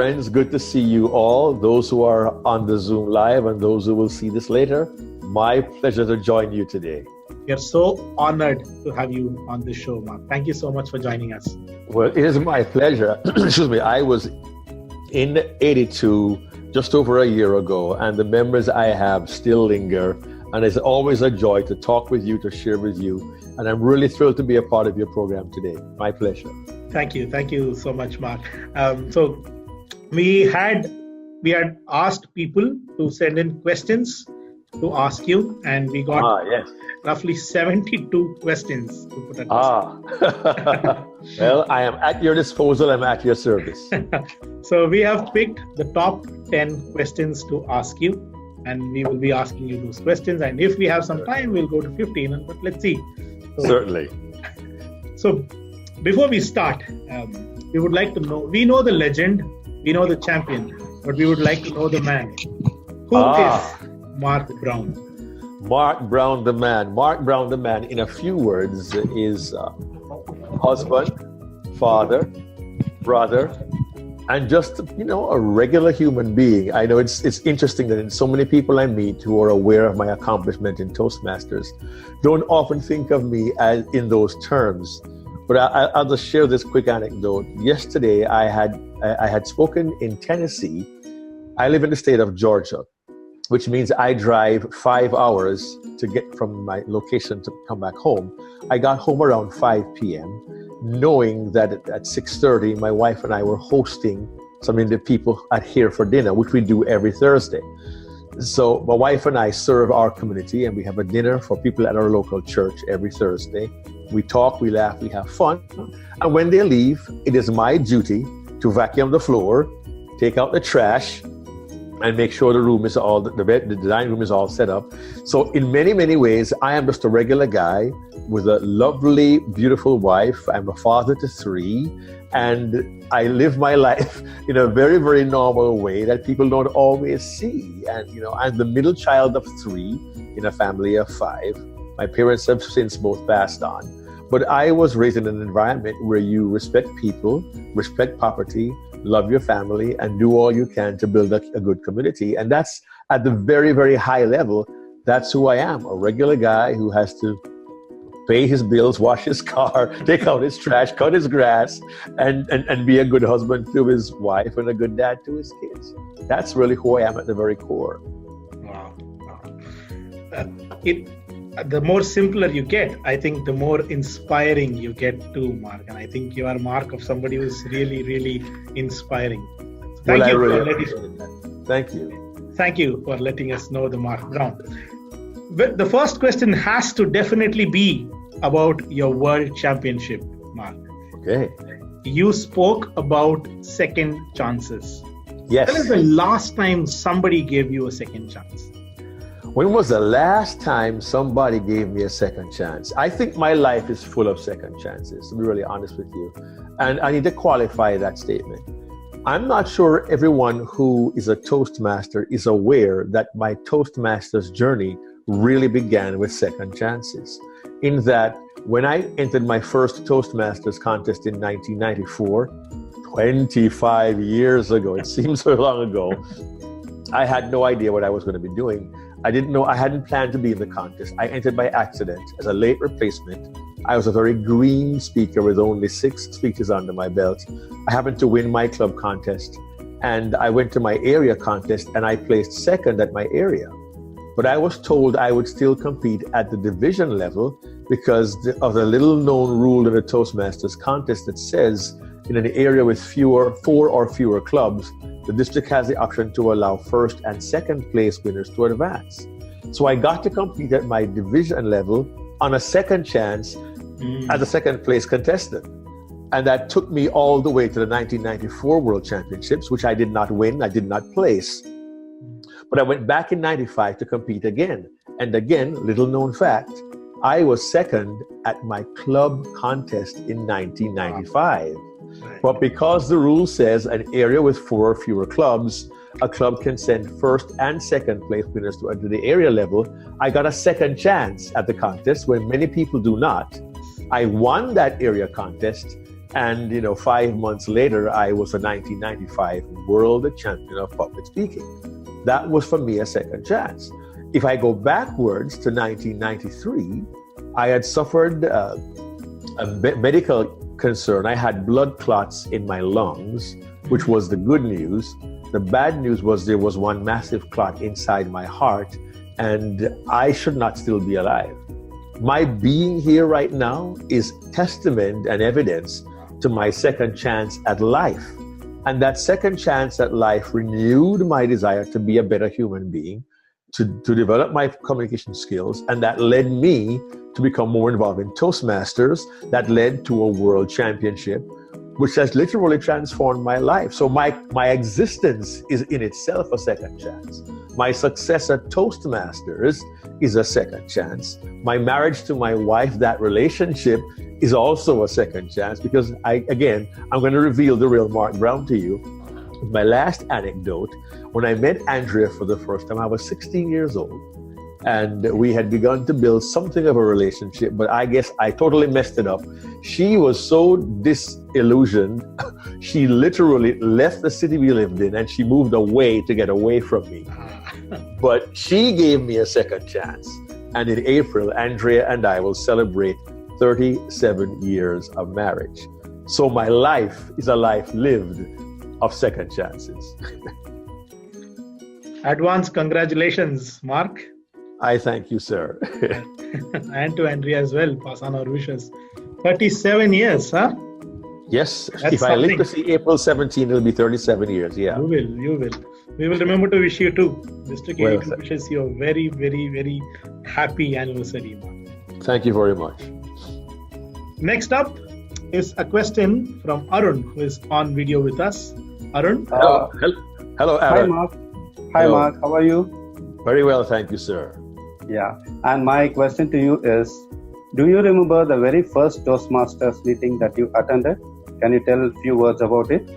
friends, good to see you all. Those who are on the Zoom live and those who will see this later, my pleasure to join you today. We are so honored to have you on the show, Mark. Thank you so much for joining us. Well, it is my pleasure. Excuse me. I was in 82 just over a year ago, and the memories I have still linger. And it's always a joy to talk with you, to share with you. And I'm really thrilled to be a part of your program today. My pleasure. Thank you. Thank you so much, Mark. So we had asked people to send in questions to ask you, and we got roughly 72 questions to put at Well, I am at your disposal. I'm at your service. So we have picked the top 10 questions to ask you, and we will be asking you those questions. And if we have some time, we'll go to 15, but let's see. So, certainly. So before we start, we would like to know, we know the legend, we know the champion, but we would like to know the man. Who is Mark Brown? Mark Brown, the man. Mark Brown, the man, in a few words, is husband, father, brother, and just, a regular human being. I know it's interesting that so many people I meet who are aware of my accomplishment in Toastmasters don't often think of me as in those terms. But I'll just share this quick anecdote. Yesterday, I had spoken in Tennessee. I live in the state of Georgia, which means I drive 5 hours to get from my location to come back home. I got home around 5 p.m., knowing that at 6:30, my wife and I were hosting some of the people here for dinner, which we do every Thursday. So my wife and I serve our community, and we have a dinner for people at our local church every Thursday. We talk, we laugh, we have fun. And when they leave, it is my duty to vacuum the floor, take out the trash, and make sure the room is the dining room is all set up. So in many, many ways, I am just a regular guy with a lovely, beautiful wife. I'm a father to 3, and I live my life in a very, very normal way that people don't always see. And, I'm the middle child of 3 in a family of 5. My parents have since both passed on. But I was raised in an environment where you respect people, respect property, love your family, and do all you can to build a good community. And that's at the very, very high level. That's who I am, a regular guy who has to pay his bills, wash his car, take out his trash, cut his grass, and be a good husband to his wife and a good dad to his kids. That's really who I am at the very core. Wow. The more simpler you get, I think the more inspiring you get too, Mark. And I think you are Mark of somebody who's really, really inspiring. So thank you for letting us know the Mark Brown. But the first question has to definitely be about your world championship, Mark. Okay. You spoke about second chances. Yes. When was the last time somebody gave you a second chance? When was the last time somebody gave me a second chance? I think my life is full of second chances, to be really honest with you. And I need to qualify that statement. I'm not sure everyone who is a Toastmaster is aware that my Toastmasters journey really began with second chances. In that, when I entered my first Toastmasters contest in 1994, 25 years ago, it seems so long ago, I had no idea what I was going to be doing. I didn't know, I hadn't planned to be in the contest. I entered by accident as a late replacement. I was a very green speaker with only 6 speeches under my belt. I happened to win my club contest, and I went to my area contest and I placed second at my area. But I was told I would still compete at the division level because of the little known rule in the Toastmasters contest that says in an area with 4 or fewer clubs, the district has the option to allow first and second place winners to advance. So I got to compete at my division level on a second chance as a second place contestant. And that took me all the way to the 1994 World Championships, which I did not win, I did not place. But I went back in 95 to compete again. And again, little known fact, I was second at my club contest in 1995. But because the rule says an area with 4 or fewer clubs, a club can send first and second place winners to the area level, I got a second chance at the contest when many people do not. I won that area contest, And 5 months later, I was a 1995 world champion of public speaking. That was for me a second chance. If I go backwards to 1993, I had suffered a medical concern. I had blood clots in my lungs, which was the good news. The bad news was there was one massive clot inside my heart, and I should not still be alive. My being here right now is testament and evidence to my second chance at life. And that second chance at life renewed my desire to be a better human being, to develop my communication skills, and that led me to become more involved in Toastmasters. That led to a world championship, which has literally transformed my life. So my existence is in itself a second chance. My success at Toastmasters is a second chance. My marriage to my wife, that relationship, is also a second chance, because I'm going to reveal the real Mark Brown to you. My last anecdote, when I met Andrea for the first time, I was 16 years old, and we had begun to build something of a relationship, but I guess I totally messed it up. She was so disillusioned, she literally left the city we lived in and she moved away to get away from me. But she gave me a second chance. And in April, Andrea and I will celebrate 37 years of marriage. So my life is a life lived of second chances. Advance congratulations, Mark. I thank you, sir. And to Andrea as well. Pass on our wishes. 37 years, huh? Yes. That's if I live to see April 17, it'll be 37 years. Yeah. You will. We will remember to wish you too. Mr. K wishes you a very, very, very happy anniversary, Mark. Thank you very much. Next up is a question from Arun, who is on video with us. Arun? Hello, Hi, Arun. Mark. Hi, Hello. Mark. How are you? Very well, thank you, sir. Yeah. And my question to you is, do you remember the very first Toastmasters meeting that you attended? Can you tell a few words about it?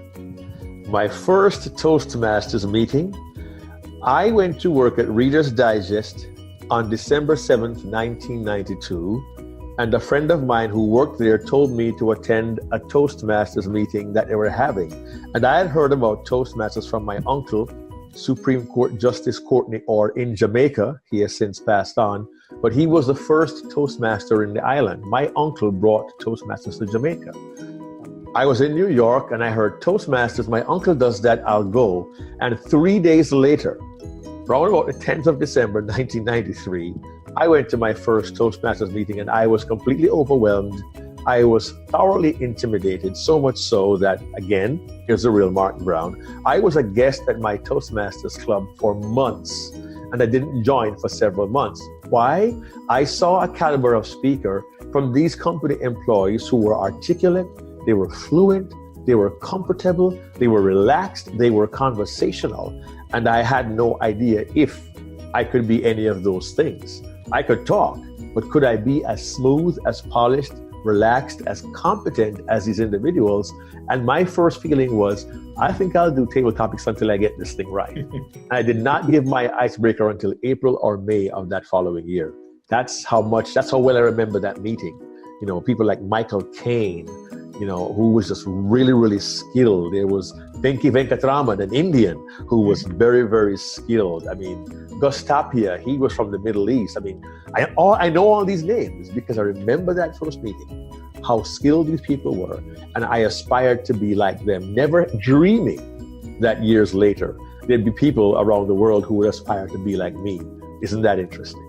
My first Toastmasters meeting, I went to work at Reader's Digest on December 7th, 1992. And a friend of mine who worked there told me to attend a Toastmasters meeting that they were having. And I had heard about Toastmasters from my uncle, Supreme Court Justice Courtney Orr in Jamaica. He has since passed on, but he was the first Toastmaster in the island. My uncle brought Toastmasters to Jamaica. I was in New York and I heard Toastmasters. My uncle does that, I'll go. And 3 days later, around about the 10th of December, 1993, I went to my first Toastmasters meeting and I was completely overwhelmed. I was thoroughly intimidated, so much so that, again, here's the real Mark Brown. I was a guest at my Toastmasters club for months, and I didn't join for several months. Why? I saw a caliber of speaker from these company employees who were articulate, they were fluent, they were comfortable, they were relaxed, they were conversational, and I had no idea if I could be any of those things. I could talk, but could I be as smooth, as polished, relaxed, as competent as these individuals? And my first feeling was, I think I'll do table topics until I get this thing right. I did not give my icebreaker until April or May of that following year. That's how well I remember that meeting. People like Michael Caine, who was just really, really skilled. There was Venki Venkatraman, an Indian, who was very, very skilled. I mean, Gus Tapia, he was from the Middle East. I mean, I know all these names because I remember that first meeting, how skilled these people were. And I aspired to be like them, never dreaming that years later, there'd be people around the world who would aspire to be like me. Isn't that interesting?